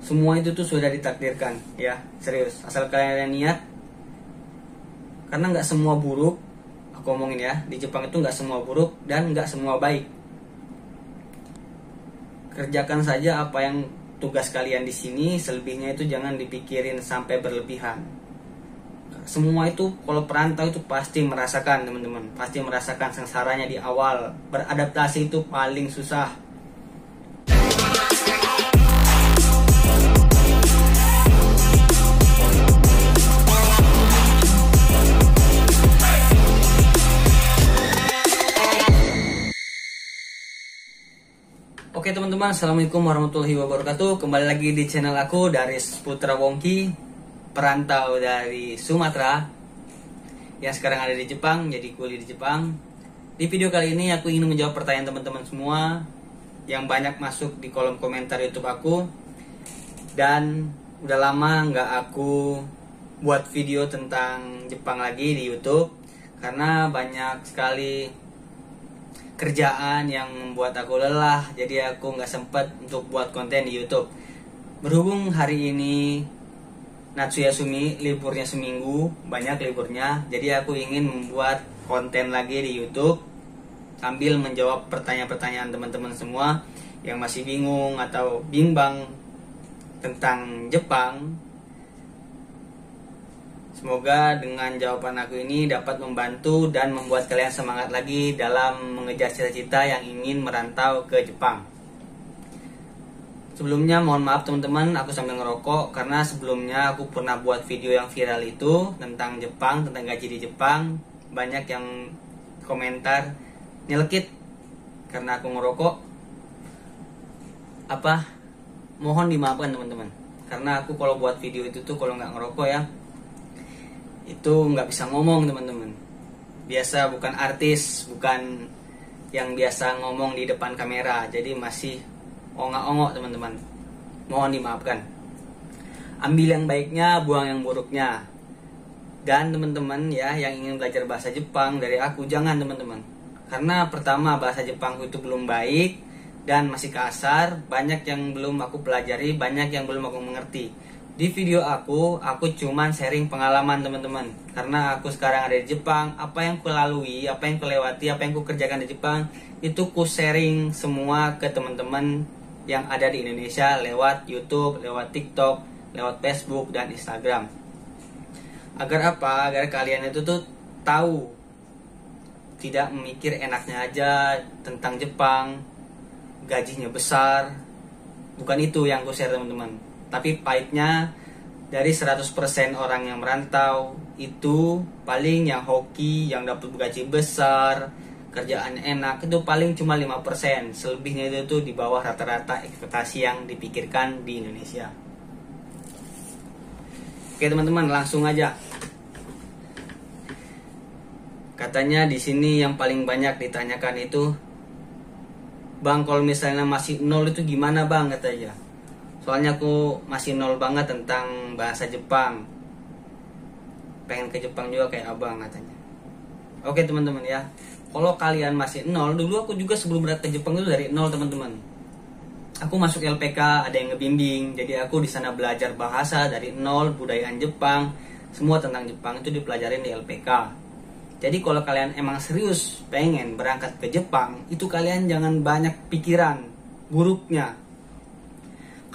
Semua itu tuh sudah ditakdirkan, ya, serius. Asal kalian niat, karena nggak semua buruk. Aku ngomongin ya, di Jepang itu nggak semua buruk dan nggak semua baik. Kerjakan saja apa yang tugas kalian di sini, selebihnya itu jangan dipikirin sampai berlebihan. Semua itu kalau perantau itu pasti merasakan, teman-teman, pasti merasakan sengsaranya di awal. Beradaptasi itu paling susah. Oke teman-teman, assalamualaikum warahmatullahi wabarakatuh. Kembali lagi di channel aku, Daris Putra Wongki, perantau dari Sumatera yang sekarang ada di Jepang, jadi kuliah di Jepang. Di video kali ini aku ingin menjawab pertanyaan teman-teman semua yang banyak masuk di kolom komentar YouTube aku. Dan udah lama nggak aku buat video tentang Jepang lagi di YouTube, karena banyak sekali kerjaan yang membuat aku lelah, jadi aku nggak sempet untuk buat konten di YouTube. Berhubung hari ini Natsuya Sumi liburnya seminggu, banyak liburnya, jadi aku ingin membuat konten lagi di YouTube sambil menjawab pertanyaan-pertanyaan teman-teman semua yang masih bingung atau bimbang tentang Jepang. Semoga dengan jawaban aku ini dapat membantu dan membuat kalian semangat lagi dalam mengejar cita-cita yang ingin merantau ke Jepang. Sebelumnya mohon maaf teman-teman, aku sambil ngerokok karena sebelumnya aku pernah buat video yang viral itu tentang Jepang, tentang gaji di Jepang. Banyak yang komentar nyelekit karena aku ngerokok. Mohon dimaafkan teman-teman, karena aku kalau buat video itu tuh kalau nggak ngerokok ya, itu nggak bisa ngomong teman-teman. Biasa bukan artis, bukan yang biasa ngomong di depan kamera, jadi masih ongak-ongok teman-teman. Mohon dimaafkan. Ambil yang baiknya, buang yang buruknya. Dan teman-teman ya yang ingin belajar bahasa Jepang dari aku, jangan teman-teman. Karena pertama bahasa Jepang itu belum baik dan masih kasar, banyak yang belum aku pelajari, banyak yang belum aku mengerti. Di video aku cuman sharing pengalaman teman-teman. Karena aku sekarang ada di Jepang, apa yang ku lalui, apa yang ku lewati, apa yang ku kerjakan di Jepang, itu ku sharing semua ke teman-teman yang ada di Indonesia lewat YouTube, lewat TikTok, lewat Facebook dan Instagram. Agar apa? Agar kalian itu tuh tahu, tidak memikir enaknya aja tentang Jepang, gajinya besar. Bukan itu yang ku share teman-teman. Tapi pahitnya dari 100% orang yang merantau itu paling yang hoki, yang dapat gaji besar, kerjaan enak itu paling cuma 5%. Selebihnya itu di bawah rata-rata ekspektasi yang dipikirkan di Indonesia. Oke teman-teman, langsung aja. Katanya di sini yang paling banyak ditanyakan itu, "Bang, kalau misalnya masih nol itu gimana bang?" katanya. Soalnya aku masih nol banget tentang bahasa Jepang. Pengen ke Jepang juga kayak abang katanya. Oke teman-teman ya. Kalau kalian masih nol, dulu aku juga sebelum berangkat ke Jepang itu dari nol teman-teman. Aku masuk LPK, ada yang ngebimbing. Jadi aku di sana belajar bahasa dari nol, budayaan Jepang, semua tentang Jepang itu dipelajarin di LPK. Jadi kalau kalian emang serius pengen berangkat ke Jepang, itu kalian jangan banyak pikiran buruknya.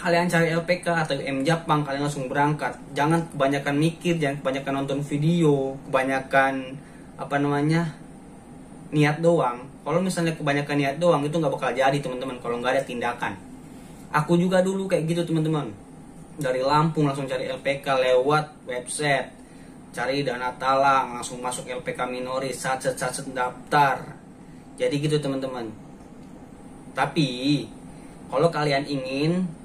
Kalian cari LPK atau M Jepang, kalian langsung berangkat. Jangan kebanyakan mikir, jangan kebanyakan nonton video, kebanyakan niat doang. Kalau misalnya kebanyakan niat doang itu nggak bakal jadi teman-teman kalau nggak ada tindakan. Aku juga dulu kayak gitu teman-teman. Dari Lampung langsung cari LPK lewat website, cari dana talang, langsung masuk LPK Minori, satset daftar. Jadi gitu teman-teman. Tapi kalau kalian ingin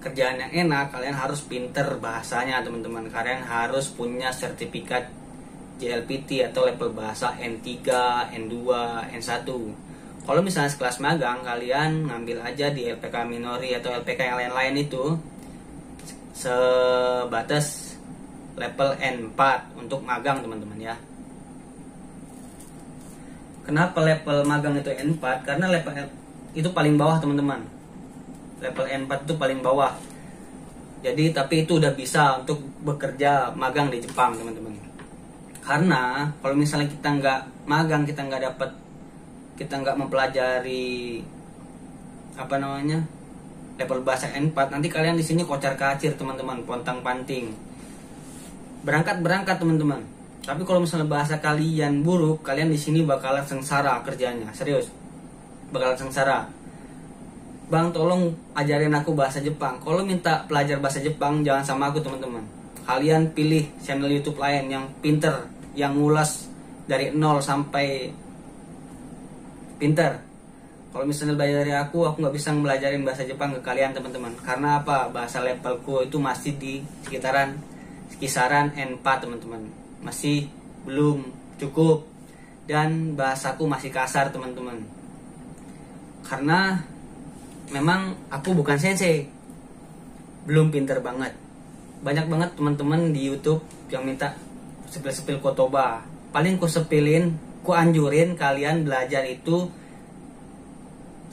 kerjaan yang enak, kalian harus pinter bahasanya teman-teman. Kalian harus punya sertifikat JLPT atau level bahasa N3, N2, N1. Kalau misalnya sekelas magang, kalian ngambil aja di LPK Minori atau LPK yang lain-lain itu sebatas level N4 untuk magang teman-teman ya. Kenapa level magang itu N4? Karena level itu paling bawah teman-teman. Level N4 itu paling bawah. Jadi tapi itu udah bisa untuk bekerja magang di Jepang teman-teman. Karena kalau misalnya kita nggak magang, kita nggak mempelajari apa namanya level bahasa N4, nanti kalian di sini kocar kacir teman-teman, pontang panting, berangkat teman-teman. Tapi kalau misalnya bahasa kalian buruk, kalian di sini bakalan sengsara kerjanya, serius, bakalan sengsara. Bang, tolong ajarin aku bahasa Jepang. Kalau minta pelajar bahasa Jepang, jangan sama aku teman-teman. Kalian pilih channel YouTube lain yang pinter, yang ngulas dari nol sampai pinter. Kalau misalnya belajar dari aku nggak bisa belajarin bahasa Jepang ke kalian teman-teman. Karena apa? Bahasa levelku itu masih di kisaran N4 teman-teman. Masih belum cukup. Dan bahasaku masih kasar teman-teman. Karena memang aku bukan sensei, belum pinter banget. Banyak banget teman-teman di YouTube yang minta sepil-sepil kotoba. Paling ku sepilin, ku anjurin kalian belajar itu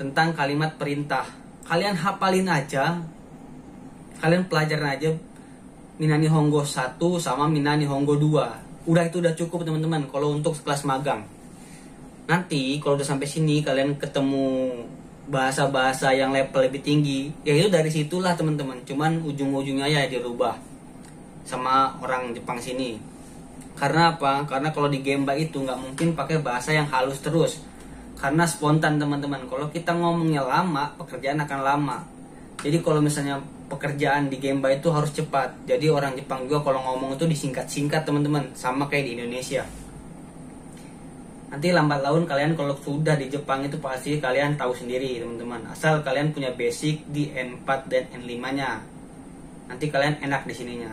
tentang kalimat perintah. Kalian hafalin aja, kalian pelajarin aja Minani Hongo 1 sama Minani Hongo 2. Udah, itu udah cukup teman-teman kalau untuk kelas magang. Nanti kalau udah sampai sini kalian ketemu bahasa-bahasa yang level lebih tinggi, ya itu dari situlah teman-teman. Cuman ujung-ujungnya ya dirubah sama orang Jepang sini. Karena apa? Karena kalau di Gemba itu nggak mungkin pakai bahasa yang halus terus. Karena spontan teman-teman. Kalau kita ngomongnya lama, pekerjaan akan lama. Jadi kalau misalnya pekerjaan di Gemba itu harus cepat. Jadi orang Jepang juga kalau ngomong itu disingkat-singkat teman-teman, sama kayak di Indonesia. Nanti lambat laun kalian kalau sudah di Jepang itu pasti kalian tahu sendiri teman-teman. Asal kalian punya basic di N4 dan N5-nya. Nanti kalian enak di sininya.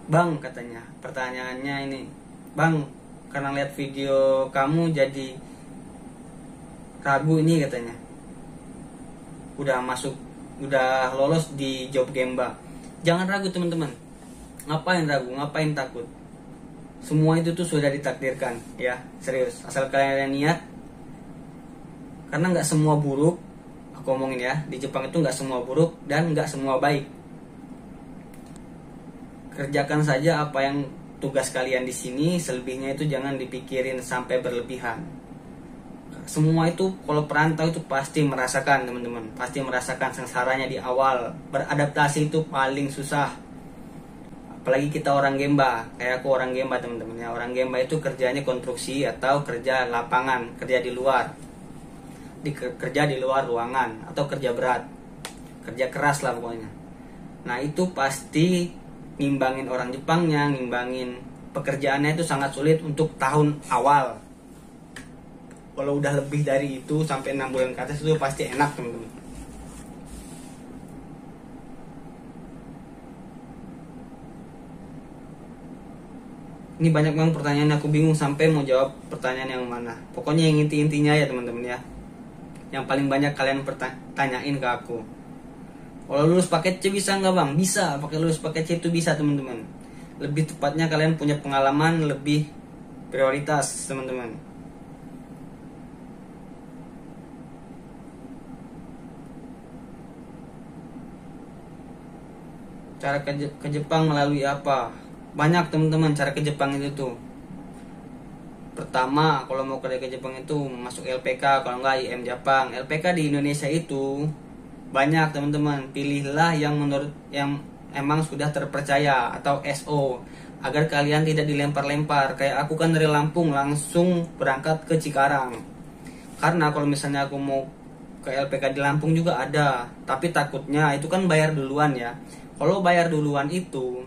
Bang, katanya, pertanyaannya ini, Bang, karena lihat video kamu jadi ragu ini katanya. Udah lolos di job Gemba. Jangan ragu teman-teman. Ngapain ragu? Ngapain takut? Semua itu tuh sudah ditakdirkan, ya, serius. Asal kalian niat. Karena nggak semua buruk, aku omongin ya, di Jepang itu nggak semua buruk dan nggak semua baik. Kerjakan saja apa yang tugas kalian di sini, selebihnya itu jangan dipikirin sampai berlebihan. Semua itu kalau perantau itu pasti merasakan teman-teman, pasti merasakan sengsaranya di awal. Beradaptasi itu paling susah. Apalagi kita orang Gemba, kayak aku orang Gemba teman-teman ya. Orang Gemba itu kerjanya konstruksi atau kerja lapangan, kerja di luar, kerja di luar ruangan atau kerja berat, kerja keras lah pokoknya. Nah itu pasti ngimbangin orang Jepangnya, ngimbangin pekerjaannya itu sangat sulit untuk tahun awal. Kalau udah lebih dari itu sampai 6 bulan ke atas itu pasti enak teman-teman. Ini banyak banget pertanyaan, aku bingung sampai mau jawab pertanyaan yang mana. Pokoknya yang inti-intinya ya teman-teman ya. Yang paling banyak kalian tanyain ke aku. Kalau lulus paket C bisa nggak bang? Bisa, pakai lulus paket C itu bisa teman-teman. Lebih tepatnya kalian punya pengalaman lebih prioritas teman-teman. Cara ke Jepang melalui apa? Banyak teman-teman cara ke Jepang itu tuh. Pertama, kalau mau kerja ke Jepang itu masuk LPK, kalau enggak IM Jepang. LPK di Indonesia itu banyak teman-teman. Pilihlah yang menurut yang emang sudah terpercaya atau SO, agar kalian tidak dilempar-lempar. Kayak aku kan dari Lampung langsung berangkat ke Cikarang. Karena kalau misalnya aku mau ke LPK di Lampung juga ada, tapi takutnya itu kan bayar duluan ya. Kalau bayar duluan itu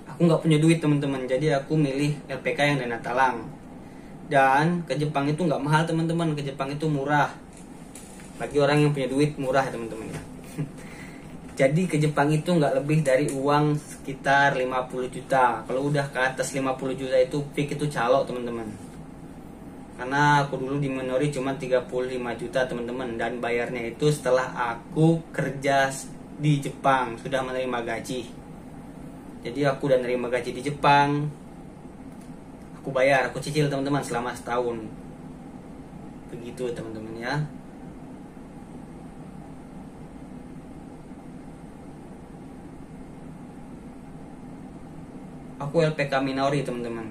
aku nggak punya duit teman-teman, jadi aku milih LPK yang Dana Talang. Dan ke Jepang itu nggak mahal teman-teman, ke Jepang itu murah. Bagi orang yang punya duit murah ya teman-teman ya. Jadi ke Jepang itu nggak lebih dari uang sekitar 50 juta. Kalau udah ke atas 50 juta itu fix itu calo teman-teman. Karena aku dulu di Minori cuma 35 juta teman-teman, dan bayarnya itu setelah aku kerja di Jepang, sudah menerima gaji. Jadi aku udah menerima gaji di Jepang, aku bayar, aku cicil teman-teman selama setahun. Begitu teman-teman ya. Aku LPK Minori teman-teman.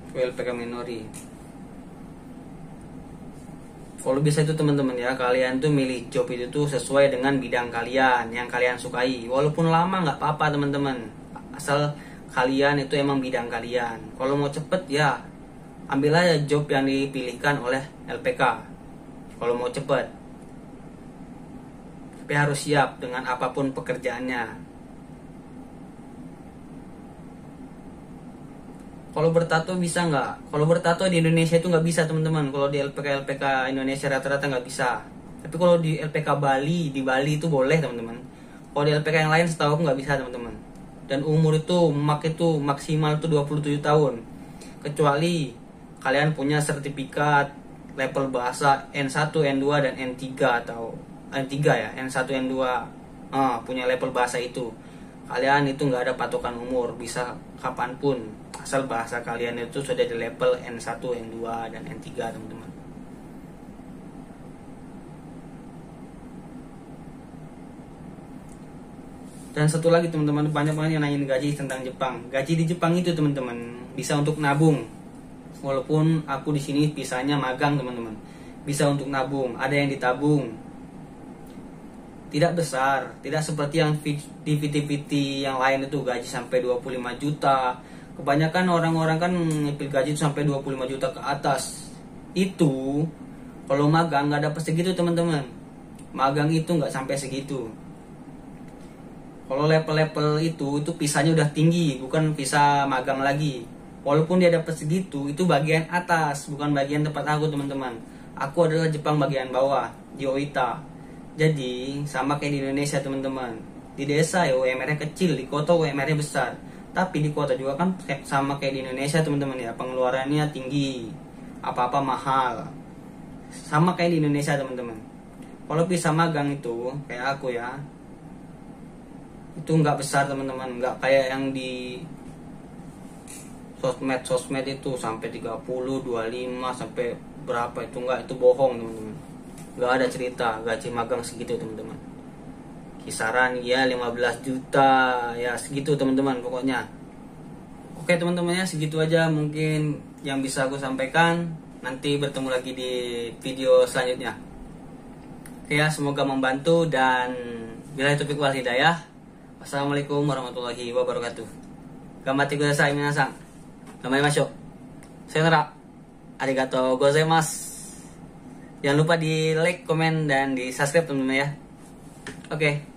Aku LPK Minori. Kalau bisa itu teman-teman ya, kalian tuh milih job itu tuh sesuai dengan bidang kalian yang kalian sukai. Walaupun lama nggak apa-apa teman-teman, asal kalian itu emang bidang kalian. Kalau mau cepet ya ambil aja job yang dipilihkan oleh LPK. Kalau mau cepet, tapi harus siap dengan apapun pekerjaannya. Kalau bertato bisa nggak? Kalau bertato di Indonesia itu nggak bisa teman-teman. Kalau di LPK Indonesia rata-rata nggak bisa. Tapi kalau di LPK Bali, di Bali itu boleh teman-teman. Kalau di LPK yang lain setahu aku nggak bisa teman-teman. Dan umur itu itu maksimal itu 27 tahun. Kecuali kalian punya sertifikat level bahasa N1, N2 dan N3 atau N3 ya, N1, N2 punya level bahasa itu. Kalian itu nggak ada patokan umur, bisa kapanpun asal bahasa kalian itu sudah di level N1, N2 dan N3 teman-teman. Dan satu lagi teman-teman, banyak banget yang nanyain gaji tentang Jepang. Gaji di Jepang itu teman-teman bisa untuk nabung. Walaupun aku di sini pisahnya magang teman-teman, bisa untuk nabung, ada yang ditabung. Tidak besar, tidak seperti yang di VT yang lain itu gaji sampai 25 juta. Kebanyakan orang-orang kan ngipil gaji sampai 25 juta ke atas. Itu kalau magang nggak dapat segitu teman-teman. Magang itu nggak sampai segitu. Kalau level-level itu pisahnya udah tinggi, bukan pisah magang lagi. Walaupun dia dapat segitu, itu bagian atas, bukan bagian tempat aku teman-teman. Aku adalah Jepang bagian bawah, di Oita. Jadi sama kayak di Indonesia teman-teman. Di desa ya UMR-nya kecil, di kota UMR-nya besar. Tapi di kota juga kan sama kayak di Indonesia teman-teman ya, pengeluarannya tinggi, apa-apa mahal. Sama kayak di Indonesia teman-teman. Kalau pisah magang itu kayak aku ya, itu nggak besar teman-teman, nggak kayak yang di sosmed itu sampai 30, 25 sampai berapa, itu nggak, itu bohong teman-teman. Nggak ada cerita gaji magang segitu teman-teman. Kisaran ya 15 juta ya segitu teman-teman pokoknya. Oke teman-teman ya, segitu aja mungkin yang bisa aku sampaikan. Nanti bertemu lagi di video selanjutnya. Oke ya, semoga membantu dan billahi taufiq wal hidayah. Wassalamualaikum warahmatullahi wabarakatuh. Gambatte kudasai minasan. Gambarimashou. Sayonara. Arigatou gozaimasu. Jangan lupa di like, komen, dan di subscribe teman-teman ya. Oke.